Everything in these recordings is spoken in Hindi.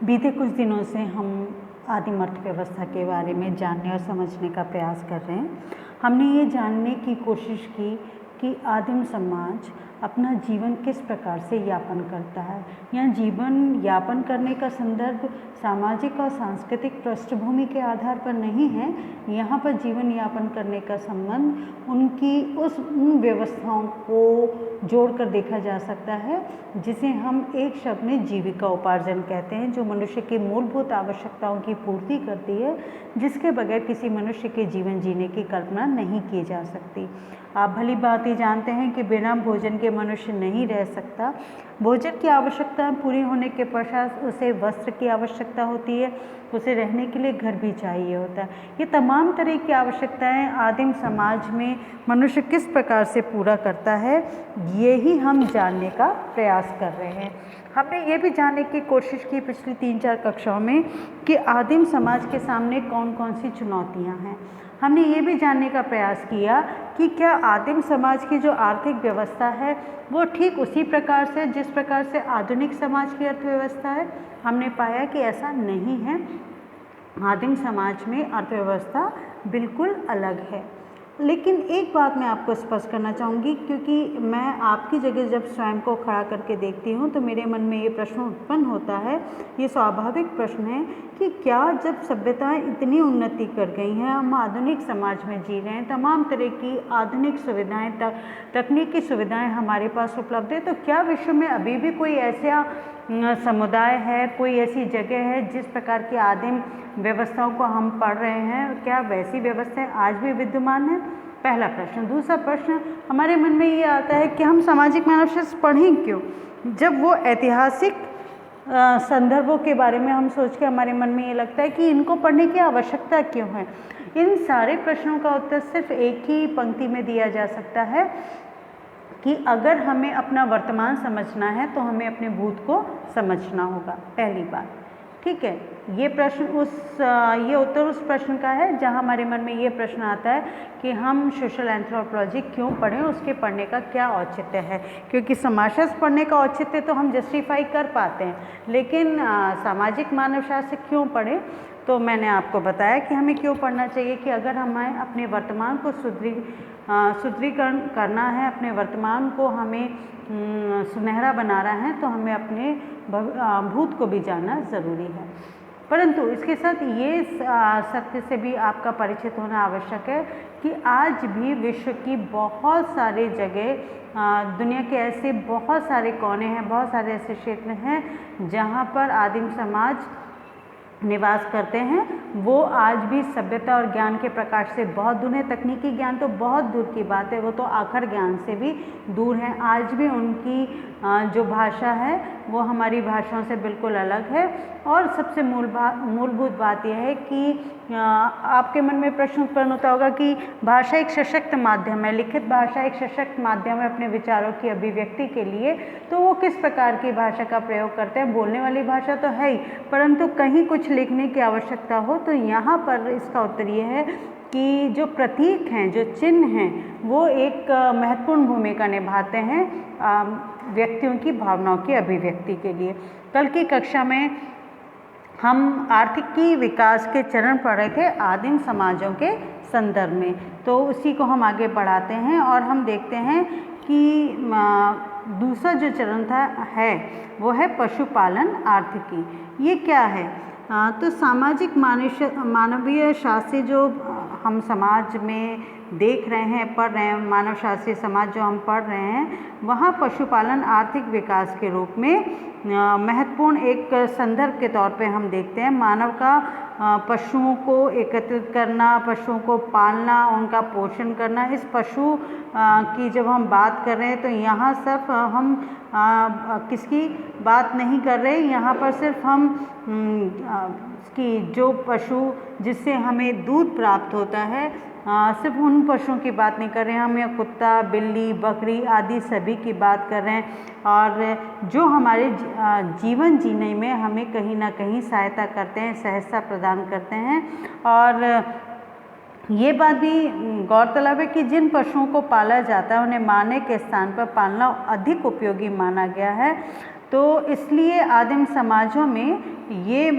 बीते कुछ दिनों से हम आदिम अर्थव्यवस्था के बारे में जानने और समझने का प्रयास कर रहे हैं। हमने ये जानने की कोशिश की कि आदिम समाज अपना जीवन किस प्रकार से यापन करता है। यह जीवन यापन करने का संदर्भ सामाजिक और सांस्कृतिक पृष्ठभूमि के आधार पर नहीं है। यहाँ पर जीवन यापन करने का संबंध उन व्यवस्थाओं को जोड़कर देखा जा सकता है जिसे हम एक शब्द में जीविका उपार्जन कहते हैं, जो मनुष्य की मूलभूत आवश्यकताओं की पूर्ति करती है, जिसके बगैर किसी मनुष्य के जीवन जीने की कल्पना नहीं की जा सकती। आप भली भांति जानते हैं कि बिना भोजन के मनुष्य नहीं रह सकता। भोजन की आवश्यकता पूरी होने के पश्चात उसे वस्त्र की आवश्यकता होती है, उसे रहने के लिए घर भी चाहिए होता है। ये तमाम तरह की आवश्यकताएं आदिम समाज में मनुष्य किस प्रकार से पूरा करता है, यही हम जानने का प्रयास कर रहे हैं। हमने ये भी जानने की कोशिश की पिछली 3-4 कक्षाओं में कि आदिम समाज के सामने कौन कौन सी चुनौतियाँ हैं। हमने ये भी जानने का प्रयास किया कि क्या आदिम समाज की जो आर्थिक व्यवस्था है वो ठीक उसी प्रकार से जिस प्रकार से आधुनिक समाज की अर्थव्यवस्था है। हमने पाया कि ऐसा नहीं है। आदिम समाज में अर्थव्यवस्था बिल्कुल अलग है। लेकिन एक बात मैं आपको स्पष्ट करना चाहूँगी, क्योंकि मैं आपकी जगह जब स्वयं को खड़ा करके देखती हूँ तो मेरे मन में ये प्रश्न उत्पन्न होता है, ये स्वाभाविक प्रश्न है कि क्या जब सभ्यताएं इतनी उन्नति कर गई हैं, हम आधुनिक समाज में जी रहे हैं, तमाम तरह की आधुनिक सुविधाएं, तकनीकी सुविधाएं हमारे पास उपलब्ध है, तो क्या विश्व में अभी भी कोई ऐसा समुदाय है, कोई ऐसी जगह है जिस प्रकार की आदिम व्यवस्थाओं को हम पढ़ रहे हैं, क्या वैसी व्यवस्थाएं आज भी विद्यमान है? पहला प्रश्न। दूसरा प्रश्न हमारे मन में ये आता है कि हम सामाजिक मानवशास्त्र पढ़ें क्यों, जब वो ऐतिहासिक संदर्भों के बारे में हम सोच के हमारे मन में ये लगता है कि इनको पढ़ने की आवश्यकता क्यों है। इन सारे प्रश्नों का उत्तर सिर्फ एक ही पंक्ति में दिया जा सकता है कि अगर हमें अपना वर्तमान समझना है तो हमें अपने भूत को समझना होगा। पहली बात, ठीक है। ये उत्तर उस प्रश्न का है जहाँ हमारे मन में ये प्रश्न आता है कि हम सोशल एंथ्रोपोलॉजी क्यों पढ़ें, उसके पढ़ने का क्या औचित्य है। क्योंकि समाजशास्त्र पढ़ने का औचित्य तो हम जस्टिफाई कर पाते हैं, लेकिन सामाजिक मानवशास्त्र क्यों पढ़ें, तो मैंने आपको बताया कि हमें क्यों पढ़ना चाहिए कि अगर हमें अपने वर्तमान को सुदृढ़ीकरण करना है, अपने वर्तमान को हमें सुनहरा बनाना है, तो हमें अपने भूत को भी जानना ज़रूरी है। परंतु इसके साथ ये सत्य से भी आपका परिचित होना आवश्यक है कि आज भी विश्व की बहुत सारे जगह, दुनिया के ऐसे बहुत सारे कोने हैं, बहुत सारे ऐसे क्षेत्र हैं जहाँ पर आदिम समाज निवास करते हैं। वो आज भी सभ्यता और ज्ञान के प्रकाश से बहुत दूर है। तकनीकी ज्ञान तो बहुत दूर की बात है, वो तो आखिर ज्ञान से भी दूर है। आज भी उनकी जो भाषा है वो हमारी भाषाओं से बिल्कुल अलग है। और सबसे मूलभूत बात यह है कि आपके मन में प्रश्न उत्पन्न होता होगा कि भाषा एक सशक्त माध्यम है, लिखित भाषा एक सशक्त माध्यम है अपने विचारों की अभिव्यक्ति के लिए, तो वो किस प्रकार की भाषा का प्रयोग करते हैं। बोलने वाली भाषा तो है ही, परंतु कहीं कुछ लिखने की आवश्यकता हो तो यहाँ पर इसका उत्तर ये है कि जो प्रतीक हैं, जो चिन्ह हैं, वो एक महत्वपूर्ण भूमिका निभाते हैं व्यक्तियों की भावनाओं की अभिव्यक्ति के लिए। कल की कक्षा में हम आर्थिकी विकास के चरण पढ़ रहे थे आदिम समाजों के संदर्भ में, तो उसी को हम आगे बढ़ाते हैं और हम देखते हैं कि दूसरा जो चरण है वो है पशुपालन आर्थिकी। ये क्या है? तो सामाजिक मानवीय शास्त्री जो हम समाज में देख रहे हैं, पढ़ रहे हैं, मानव शास्त्रीय समाज जो हम पढ़ रहे हैं, वहाँ पशुपालन आर्थिक विकास के रूप में महत्वपूर्ण एक संदर्भ के तौर पे हम देखते हैं। मानव का पशुओं को एकत्रित करना, पशुओं को पालना, उनका पोषण करना। इस पशु की जब हम बात कर रहे हैं तो यहाँ सिर्फ हम किसकी बात नहीं कर रहे, यहाँ पर सिर्फ हम कि जो पशु जिससे हमें दूध प्राप्त होता है, सिर्फ उन पशुओं की बात नहीं कर रहे हैं हम, या कुत्ता, बिल्ली, बकरी आदि सभी की बात कर रहे हैं, और जो हमारे जीवन जीने में हमें कहीं ना कहीं सहायता करते हैं, सहजता प्रदान करते हैं। और ये बात भी गौरतलब है कि जिन पशुओं को पाला जाता है उन्हें मारने के स्थान पर पालना अधिक उपयोगी माना गया है। तो इसलिए आदिम समाजों में ये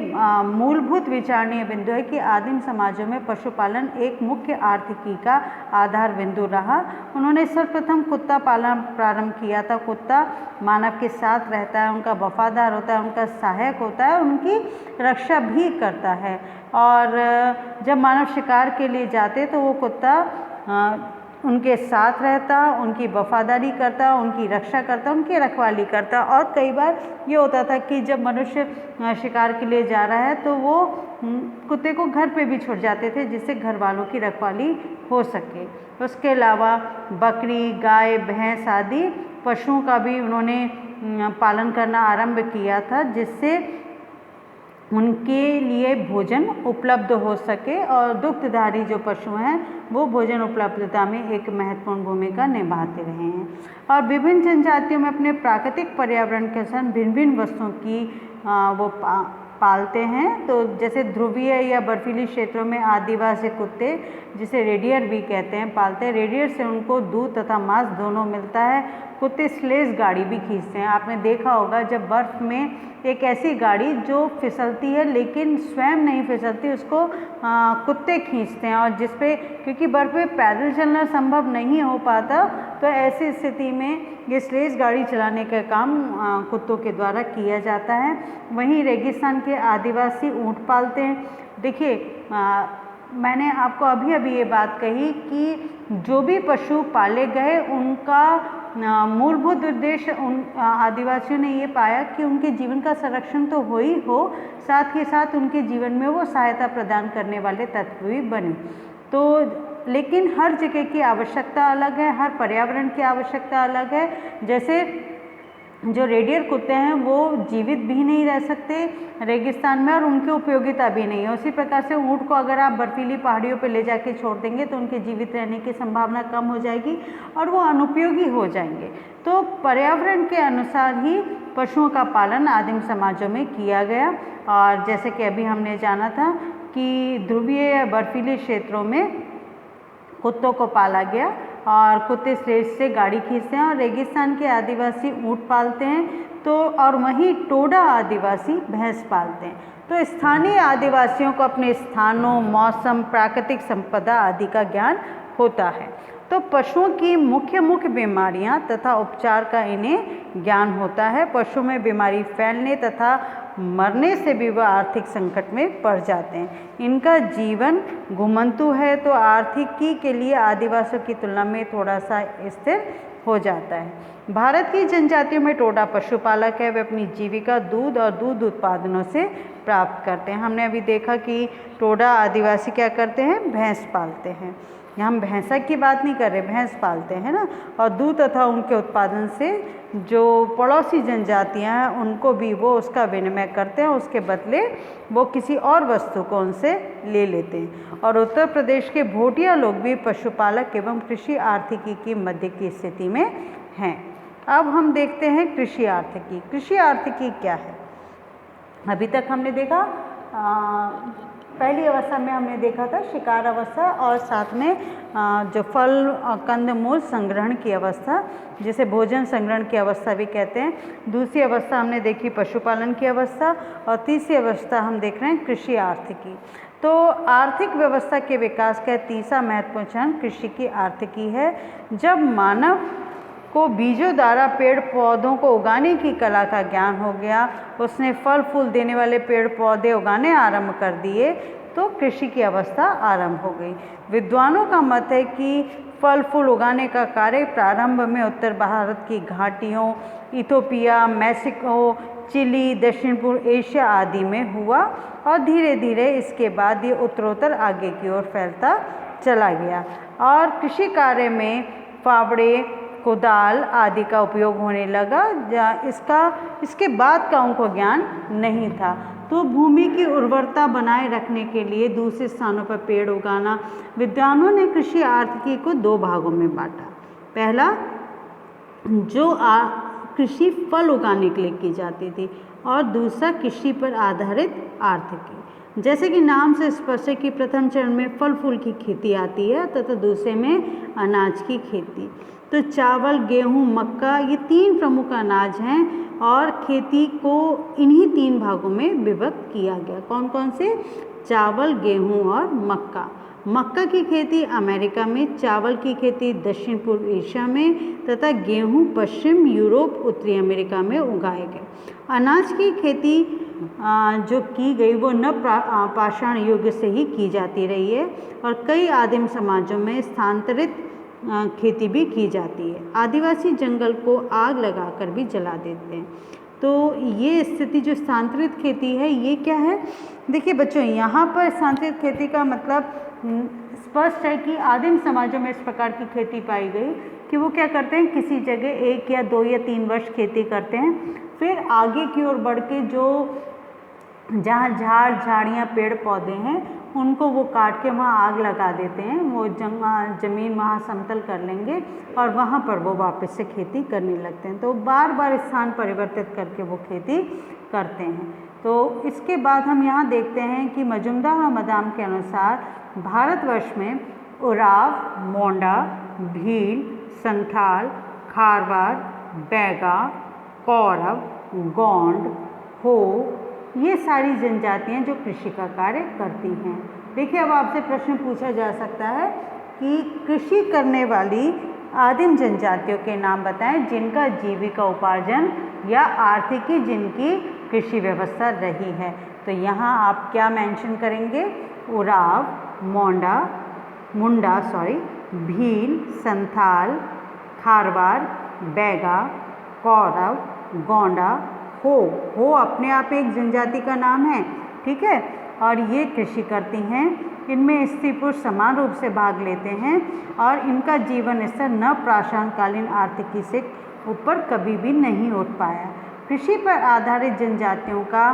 मूलभूत विचारणीय बिंदु है कि आदिम समाजों में पशुपालन एक मुख्य आर्थिकी का आधार बिंदु रहा। उन्होंने सर्वप्रथम कुत्ता पालन प्रारंभ किया था। कुत्ता मानव के साथ रहता है, उनका वफादार होता है, उनका सहायक होता है, उनकी रक्षा भी करता है। और जब मानव शिकार के लिए जाते तो वो कुत्ता उनके साथ रहता, उनकी वफादारी करता, उनकी रक्षा करता, उनकी रखवाली करता। और कई बार ये होता था कि जब मनुष्य शिकार के लिए जा रहा है तो वो कुत्ते को घर पे भी छोड़ जाते थे जिससे घर वालों की रखवाली हो सके। उसके अलावा बकरी, गाय, भैंस आदि पशुओं का भी उन्होंने पालन करना आरंभ किया था जिससे उनके लिए भोजन उपलब्ध हो सके और दुग्धधारी जो पशु हैं वो भोजन उपलब्धता में एक महत्वपूर्ण भूमिका निभाते रहे हैं। और विभिन्न जनजातियों में अपने प्राकृतिक पर्यावरण के अनुसार भिन्न भिन्न वस्तुओं की वो पालते हैं। तो जैसे ध्रुवीय या बर्फीली क्षेत्रों में आदिवासी कुत्ते, जिसे रेडियर भी कहते हैं, पालते हैं। रेडियर से उनको दूध तथा मांस दोनों मिलता है। कुत्ते स्लेज गाड़ी भी खींचते हैं। आपने देखा होगा जब बर्फ़ में एक ऐसी गाड़ी जो फिसलती है लेकिन स्वयं नहीं फिसलती, उसको कुत्ते खींचते हैं। और जिस पे क्योंकि बर्फ़ में पैदल चलना संभव नहीं हो पाता, तो ऐसी स्थिति में ये स्लेज गाड़ी चलाने का काम कुत्तों के द्वारा किया जाता है। वहीं रेगिस्तान के आदिवासी ऊँट पालते हैं। देखिए, मैंने आपको अभी ये बात कही कि जो भी पशु पाले गए उनका मूलभूत उद्देश्य उन आदिवासियों ने ये पाया कि उनके जीवन का संरक्षण तो हो ही हो, साथ ही साथ उनके जीवन में वो सहायता प्रदान करने वाले तत्व भी बने। तो लेकिन हर जगह की आवश्यकता अलग है, हर पर्यावरण की आवश्यकता अलग है। जैसे जो रेडियर कुत्ते हैं वो जीवित भी नहीं रह सकते रेगिस्तान में और उनकी उपयोगिता भी नहीं है। उसी प्रकार से ऊँट को अगर आप बर्फीली पहाड़ियों पर ले जाके छोड़ देंगे तो उनके जीवित रहने की संभावना कम हो जाएगी और वो अनुपयोगी हो जाएंगे। तो पर्यावरण के अनुसार ही पशुओं का पालन आदिम समाजों में किया गया। और जैसे कि अभी हमने जाना था कि ध्रुवीय या बर्फीले क्षेत्रों में कुत्तों को पाला गया और कुत्ते स्लेज से गाड़ी खींचते हैं। और रेगिस्तान के आदिवासी ऊँट पालते हैं, तो और वहीं टोडा आदिवासी भैंस पालते हैं। तो स्थानीय आदिवासियों को अपने स्थानों, मौसम, प्राकृतिक संपदा आदि का ज्ञान होता है। तो पशुओं की मुख्य बीमारियां तथा उपचार का इन्हें ज्ञान होता है। पशु में बीमारी फैलने तथा मरने से भी वह आर्थिक संकट में पड़ जाते हैं। इनका जीवन घुमंतु है, तो आर्थिकी के लिए आदिवासियों की तुलना में थोड़ा सा स्थिर हो जाता है। भारत की जनजातियों में टोडा पशुपालक है। वे अपनी जीविका दूध और दूध उत्पादनों से प्राप्त करते हैं। हमने अभी देखा कि टोडा आदिवासी क्या करते हैं, भैंस पालते हैं। यहाँ हम भैंसा की बात नहीं कर रहे, भैंस पालते हैं ना। और दूध तथा उनके उत्पादन से जो पड़ोसी जनजातियाँ हैं उनको भी वो उसका विनिमय करते हैं, उसके बदले वो किसी और वस्तु को उनसे ले लेते हैं। और उत्तर प्रदेश के भोटिया लोग भी पशुपालक एवं कृषि आर्थिकी की मध्य की स्थिति में हैं। अब हम देखते हैं कृषि आर्थिकी। कृषि आर्थिकी क्या है? अभी तक हमने देखा पहली अवस्था में हमने देखा था शिकार अवस्था और साथ में जो फल कंद मूल संग्रहण की अवस्था, जिसे भोजन संग्रहण की अवस्था भी कहते हैं। दूसरी अवस्था हमने देखी पशुपालन की अवस्था और तीसरी अवस्था हम देख रहे हैं कृषि आर्थिकी। तो आर्थिक व्यवस्था के विकास का तीसरा महत्वपूर्ण चरण कृषि की आर्थिकी है। जब मानव को बीजों द्वारा पेड़ पौधों को उगाने की कला का ज्ञान हो गया, उसने फल फूल देने वाले पेड़ पौधे उगाने आरंभ कर दिए, तो कृषि की अवस्था आरंभ हो गई। विद्वानों का मत है कि फल फूल उगाने का कार्य प्रारंभ में उत्तर भारत की घाटियों, इथोपिया, मैक्सिको, चिली, दक्षिण पूर्व एशिया आदि में हुआ और धीरे धीरे इसके बाद ये उत्तरोत्तर आगे की ओर फैलता चला गया। और कृषि कार्य में फावड़े, कुदाल आदि का उपयोग होने लगा। इसके बाद का उनको ज्ञान नहीं था। तो भूमि की उर्वरता बनाए रखने के लिए दूसरे स्थानों पर पेड़ उगाना। विद्वानों ने कृषि आर्थिकी को दो भागों में बांटा। पहला, जो कृषि फल उगाने के लिए की जाती थी, और दूसरा कृषि पर आधारित आर्थिकी। जैसे कि नाम से स्पष्ट है कि प्रथम चरण में फल फूल की खेती आती है तथा दूसरे में अनाज की खेती। तो चावल, गेहूं, मक्का ये तीन प्रमुख अनाज हैं और खेती को इन्हीं 3 भागों में विभक्त किया गया। कौन कौन से? चावल, गेहूँ और मक्का। मक्का की खेती अमेरिका में, चावल की खेती दक्षिण पूर्व एशिया में तथा गेहूँ पश्चिम यूरोप, उत्तरी अमेरिका में उगाए गए। अनाज की खेती जो की गई वो पाषाण युग से ही की जाती रही है और कई आदिम समाजों में स्थानांतरित खेती भी की जाती है। आदिवासी जंगल को आग लगाकर भी जला देते हैं। तो ये स्थिति जो स्थानांतरित खेती है ये क्या है? देखिए बच्चों, यहाँ पर स्थानांतरित खेती का मतलब स्पष्ट है कि आदिम समाजों में इस प्रकार की खेती पाई गई कि वो क्या करते हैं, किसी जगह 1 या 2 या 3 वर्ष खेती करते हैं, फिर आगे की ओर बढ़ के जो जहाँ झाड़ झाड़ियाँ पेड़ पौधे हैं उनको वो काट के वहाँ आग लगा देते हैं। वो ज़मीन वहाँ समतल कर लेंगे और वहाँ पर वो वापस से खेती करने लगते हैं। तो बार बार स्थान परिवर्तित करके वो खेती करते हैं। तो इसके बाद हम यहाँ देखते हैं कि मजुमदार और मदाम के अनुसार भारतवर्ष में उराव, मोंडा, भील, संथाल, खारवाड़, बैगा, कौरव, गोंड, हो, ये सारी जनजातियाँ जो कृषि का कार्य करती हैं। देखिए, अब आपसे प्रश्न पूछा जा सकता है कि कृषि करने वाली आदिम जनजातियों के नाम बताएं जिनका जीविका उपार्जन या आर्थिकी जिनकी कृषि व्यवस्था रही है। तो यहाँ आप क्या मेंशन करेंगे? उराव, मुंडा, भील, संथाल, खारवाड़, बैगा, कौरव, गोंडा, हो अपने आप एक जनजाति का नाम है, ठीक है, और ये कृषि करती हैं। इनमें स्त्री पुरुष समान रूप से भाग लेते हैं और इनका जीवन स्तर न प्राचीनकालीन आर्थिकी से ऊपर कभी भी नहीं उठ पाया। कृषि पर आधारित जनजातियों का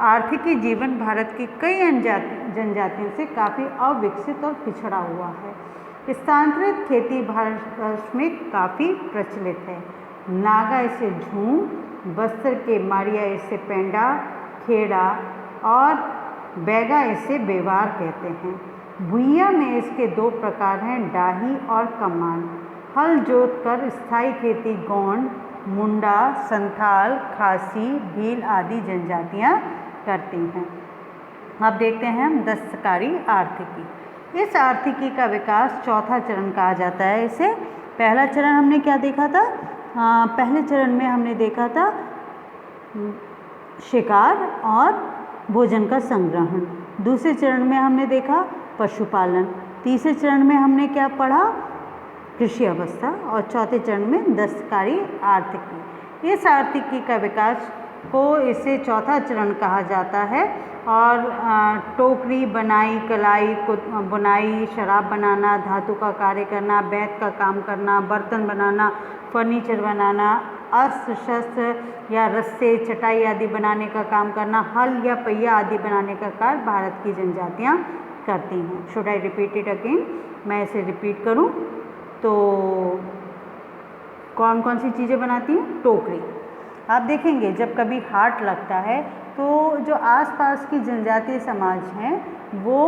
आर्थिकी जीवन भारत की कई जनजातियों से काफ़ी अविकसित और पिछड़ा हुआ है। स्थानांतरित खेती भारत में काफ़ी प्रचलित है। नागा इसे झूम, बस्तर के मारिया इसे पेंडा, खेड़ा और बैगा इसे बेवार कहते हैं। भुइयाँ में इसके 2 प्रकार हैं, डाही और कमान। हल जोत कर स्थायी खेती गोंड, मुंडा, संथाल, खासी, भील आदि जनजातियाँ करती हैं। अब देखते हैं हम दस्तकारी आर्थिकी। इस आर्थिकी का विकास चौथा चरण कहा जाता है इसे। पहला चरण हमने क्या देखा था? पहले चरण में हमने देखा था शिकार और भोजन का संग्रहण। दूसरे चरण में हमने देखा पशुपालन। तीसरे चरण में हमने क्या पढ़ा? कृषि अवस्था। और चौथे चरण में दस्तकारी आर्थिकी। इस आर्थिकी का विकास को इसे चौथा चरण कहा जाता है। और टोकरी, बनाई, कलाई, बुनाई, शराब बनाना, धातु का कार्य करना, बैत का काम करना, बर्तन बनाना, फर्नीचर बनाना, अस्त्र शस्त्र या रस्से, चटाई आदि बनाने का काम करना, हल या पहिया आदि बनाने का कार्य भारत की जनजातियाँ करती हैं। Should I repeat it again? मैं इसे रिपीट करूँ तो कौन कौन सी चीज़ें बनाती हैं? टोकरी। आप देखेंगे जब कभी हाट लगता है तो जो आसपास की जनजातीय समाज हैं वो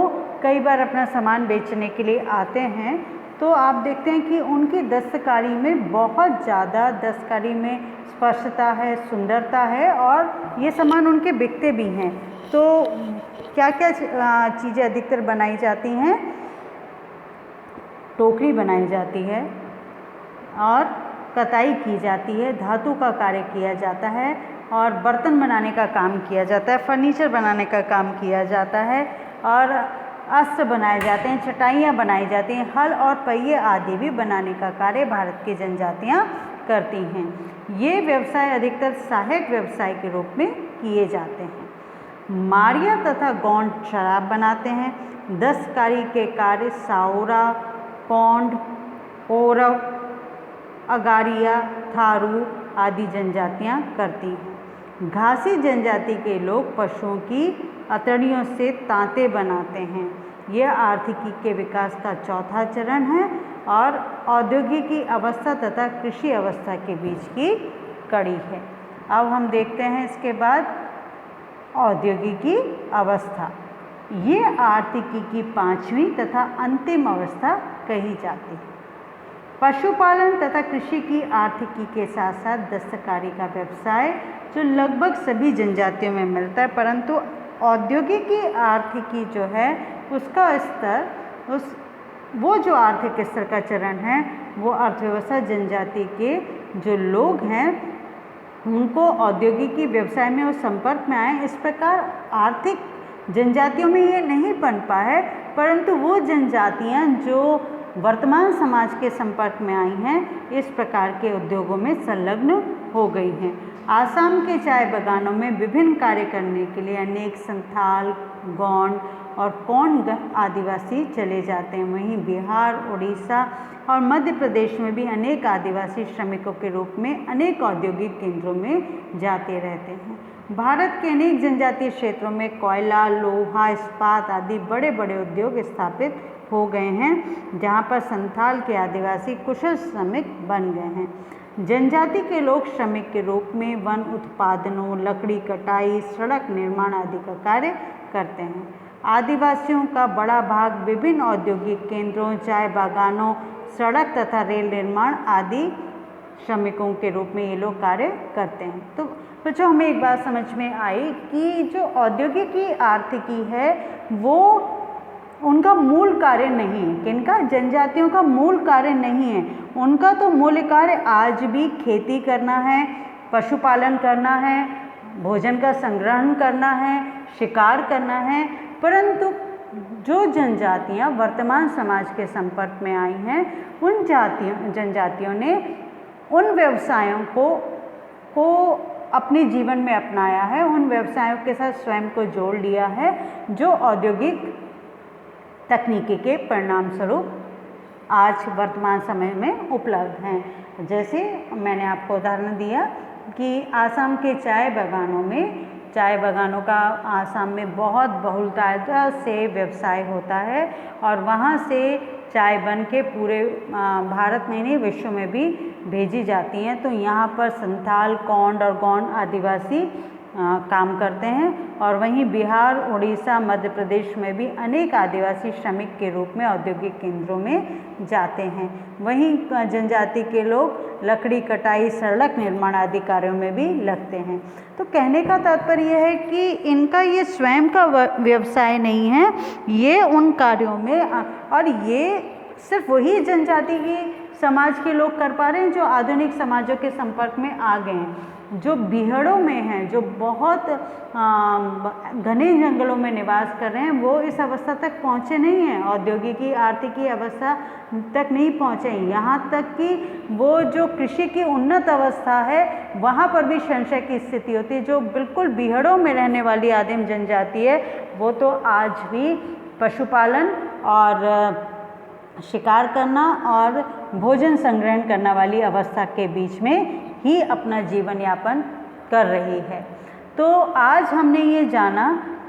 कई बार अपना सामान बेचने के लिए आते हैं। तो आप देखते हैं कि उनकी दस्तकारी में बहुत ज़्यादा दस्तकारी में स्पर्शता है, सुंदरता है और ये सामान उनके बिकते भी हैं। तो क्या क्या चीज़ें अधिकतर बनाई जाती हैं? टोकरी बनाई जाती है और कताई की जाती है, धातु का कार्य किया जाता है और बर्तन बनाने का काम किया जाता है, फर्नीचर बनाने का काम किया जाता है और अस्त्र बनाए जाते हैं, चटाइयाँ बनाई जाती हैं, हल और पहिए आदि भी बनाने का कार्य भारत की जनजातियाँ करती हैं। ये व्यवसाय अधिकतर सहायक व्यवसाय के रूप में किए जाते हैं। मारिया तथा गोंड शराब बनाते हैं। दस्तकारी के कार्य साउरा, कोंड, औरव, अगारिया, थारू आदि जनजातियाँ करती हैं। घासी जनजाति के लोग पशुओं की अतड़ियों से तांते बनाते हैं। यह आर्थिकी के विकास का चौथा चरण है और औद्योगिकी अवस्था तथा कृषि अवस्था के बीच की कड़ी है। अब हम देखते हैं इसके बाद औद्योगिकी अवस्था। ये आर्थिकी की 5वीं तथा अंतिम अवस्था कही जाती है। पशुपालन तथा कृषि की आर्थिकी के साथ साथ दस्तकारी का व्यवसाय जो लगभग सभी जनजातियों में मिलता है, परंतु औद्योगिकी आर्थिकी जो है उसका स्तर वो जो आर्थिक स्तर का चरण है वो अर्थव्यवस्था जनजाति के जो लोग हैं उनको औद्योगिकी व्यवसाय में उस संपर्क में आए। इस प्रकार आर्थिक जनजातियों में ये नहीं बन पाया है, परंतु वो जनजातियाँ जो वर्तमान समाज के संपर्क में आई हैं इस प्रकार के उद्योगों में संलग्न हो गई हैं। आसाम के चाय बागानों में विभिन्न कार्य करने के लिए अनेक संथाल, गौंड और कौंड आदिवासी चले जाते हैं। वहीं बिहार, उड़ीसा और मध्य प्रदेश में भी अनेक आदिवासी श्रमिकों के रूप में अनेक औद्योगिक केंद्रों में जाते रहते हैं। भारत के अनेक जनजातीय क्षेत्रों में कोयला, लोहा, इस्पात आदि बड़े बड़े उद्योग स्थापित हो गए हैं, जहाँ पर संथाल के आदिवासी कुशल श्रमिक बन गए हैं। जनजाति के लोग श्रमिक के रूप में वन उत्पादनों, लकड़ी कटाई, सड़क निर्माण आदि का कार्य करते हैं। आदिवासियों का बड़ा भाग विभिन्न औद्योगिक केंद्रों, चाय बागानों, सड़क तथा रेल निर्माण आदि श्रमिकों के रूप में ये लोग कार्य करते हैं। तो बच्चों हमें एक बात समझ में आई कि जो औद्योगिकी आर्थिकी है वो उनका मूल कार्य नहीं है। किनका? जनजातियों का मूल कार्य नहीं है। उनका तो मूल कार्य आज भी खेती करना है, पशुपालन करना है, भोजन का संग्रहण करना है, शिकार करना है। परंतु जो जनजातियां वर्तमान समाज के संपर्क में आई हैं उन जनजातियों ने उन व्यवसायों को अपने जीवन में अपनाया है, उन व्यवसायों के साथ स्वयं को जोड़ लिया है जो औद्योगिक तकनीकी के परिणाम स्वरूप आज वर्तमान समय में उपलब्ध हैं। जैसे मैंने आपको उदाहरण दिया कि आसाम के चाय बागानों का आसाम में बहुत बहुलता से व्यवसाय होता है और वहाँ से चाय बन के पूरे भारत में नहीं विश्व में भी भेजी जाती हैं। तो यहाँ पर संथाल, कौंड और गौंड आदिवासी काम करते हैं और वहीं बिहार, उड़ीसा, मध्य प्रदेश में भी अनेक आदिवासी श्रमिक के रूप में औद्योगिक केंद्रों में जाते हैं। वहीं जनजाति के लोग लकड़ी कटाई, सड़क निर्माण आदि कार्यों में भी लगते हैं। तो कहने का तात्पर्य यह है कि इनका ये स्वयं का व्यवसाय नहीं है, ये उन कार्यों में और ये सिर्फ वही जनजाति की समाज के लोग कर पा रहे हैं जो आधुनिक समाजों के संपर्क में आ गए हैं। जो बीहड़ों में हैं, जो बहुत घने जंगलों में निवास कर रहे हैं, वो इस अवस्था तक पहुँचे नहीं हैं, औद्योगिकी आर्थिकी अवस्था तक नहीं पहुँचे। यहाँ तक कि वो जो कृषि की उन्नत अवस्था है वहाँ पर भी संशय की स्थिति होती है। जो बिल्कुल बीहड़ों में रहने वाली आदिम जनजाति है वो तो आज भी पशुपालन और शिकार करना और भोजन संग्रहण करने वाली अवस्था के बीच में ही अपना जीवन यापन कर रही है। तो आज हमने ये जाना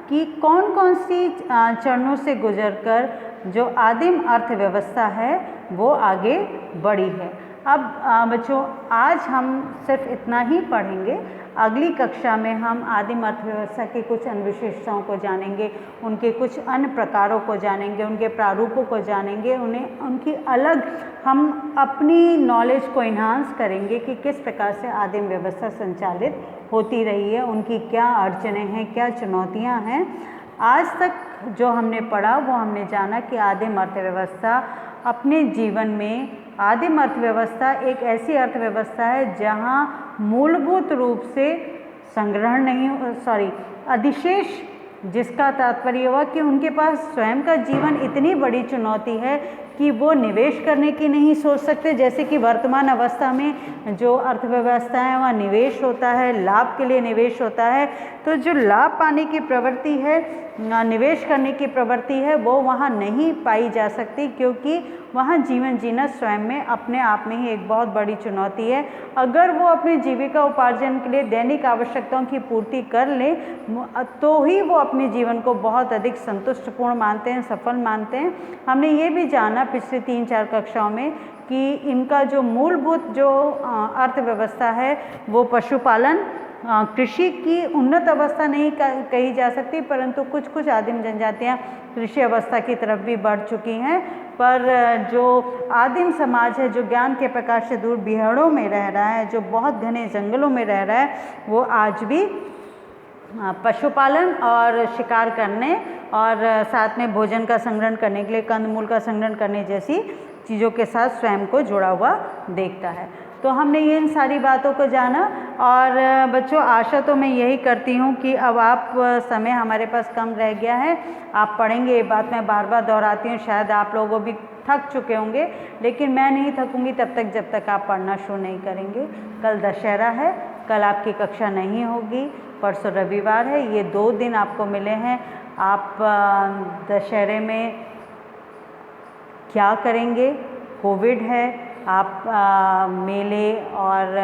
कि कौन कौन सी चरणों से गुजरकर जो आदिम अर्थव्यवस्था है वो आगे बढ़ी है। अब बच्चों आज हम सिर्फ इतना ही पढ़ेंगे। अगली कक्षा में हम आदिम अर्थव्यवस्था की कुछ अन्य विशेषताओं को जानेंगे, उनके कुछ अन्य प्रकारों को जानेंगे, उनके प्रारूपों को जानेंगे, उनकी अलग हम अपनी नॉलेज को इन्हांस करेंगे कि किस प्रकार से आदिम व्यवस्था संचालित होती रही है, उनकी क्या अड़चनें हैं, क्या चुनौतियां हैं। आज तक जो हमने पढ़ा वो हमने जाना कि आदिम अर्थव्यवस्था अपने जीवन में आदिम अर्थव्यवस्था एक ऐसी अर्थव्यवस्था है जहाँ मूलभूत रूप से संग्रहण नहीं अधिशेष, जिसका तात्पर्य हुआ कि उनके पास स्वयं का जीवन इतनी बड़ी चुनौती है कि वो निवेश करने की नहीं सोच सकते। जैसे कि वर्तमान अवस्था में जो अर्थव्यवस्था है वहाँ निवेश होता है, लाभ के लिए निवेश होता है। तो जो लाभ पाने की प्रवृत्ति है, निवेश करने की प्रवृत्ति है, वो वहाँ नहीं पाई जा सकती, क्योंकि वहाँ जीवन जीना स्वयं में अपने आप में ही एक बहुत बड़ी चुनौती है। अगर वो अपने जीविका उपार्जन के लिए दैनिक आवश्यकताओं की पूर्ति कर ले तो ही वो अपने जीवन को बहुत अधिक संतुष्टपूर्ण मानते हैं, सफल मानते हैं। हमने ये भी जाना पिछले 3-4 कक्षाओं में कि इनका जो मूलभूत जो अर्थव्यवस्था है वो पशुपालन कृषि की उन्नत अवस्था नहीं कही जा सकती, परंतु कुछ कुछ आदिम जनजातियाँ कृषि अवस्था की तरफ भी बढ़ चुकी हैं। पर जो आदिम समाज है, जो ज्ञान के प्रकाश से दूर बिहड़ों में रह रहा है, जो बहुत घने जंगलों में रह रहा है, वो आज भी पशुपालन और शिकार करने और साथ में भोजन का संग्रहण करने के लिए कंदमूल का संग्रहण करने जैसी चीज़ों के साथ स्वयं को जुड़ा हुआ देखता है। तो हमने ये इन सारी बातों को जाना। और बच्चों, आशा तो मैं यही करती हूँ कि अब आप समय हमारे पास कम रह गया है, आप पढ़ेंगे। ये बात मैं बार बार दोहराती हूँ, शायद आप लोगों भी थक चुके होंगे, लेकिन मैं नहीं थकूँगी तब तक जब तक आप पढ़ना शुरू नहीं करेंगे। कल दशहरा है, कल आपकी कक्षा नहीं होगी, परसों रविवार है। ये 2 दिन आपको मिले हैं। आप दशहरे में क्या करेंगे? कोविड है, आप मेले और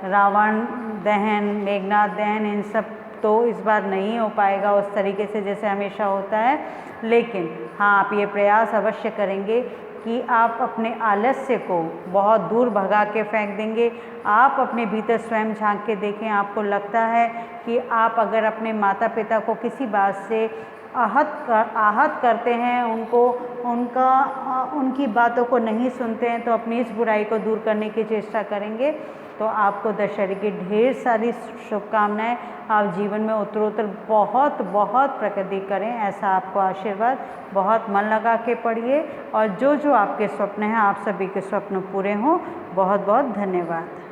रावण दहन, मेघनाथ दहन, इन सब तो इस बार नहीं हो पाएगा उस तरीके से जैसे हमेशा होता है। लेकिन हाँ, आप ये प्रयास अवश्य करेंगे कि आप अपने आलस्य को बहुत दूर भगा के फेंक देंगे। आप अपने भीतर स्वयं झांक के देखें। आपको लगता है कि आप अगर अपने माता पिता को किसी बात से आहत करते हैं, उनकी बातों को नहीं सुनते हैं, तो अपनी इस बुराई को दूर करने की चेष्टा करेंगे। तो आपको दशहरे की ढेर सारी शुभकामनाएं। आप जीवन में उत्तरोत्तर बहुत बहुत प्रगति करें, ऐसा आपको आशीर्वाद। बहुत मन लगा के पढ़िए और जो जो आपके स्वप्न हैं, आप सभी के स्वप्न पूरे हों। बहुत बहुत धन्यवाद।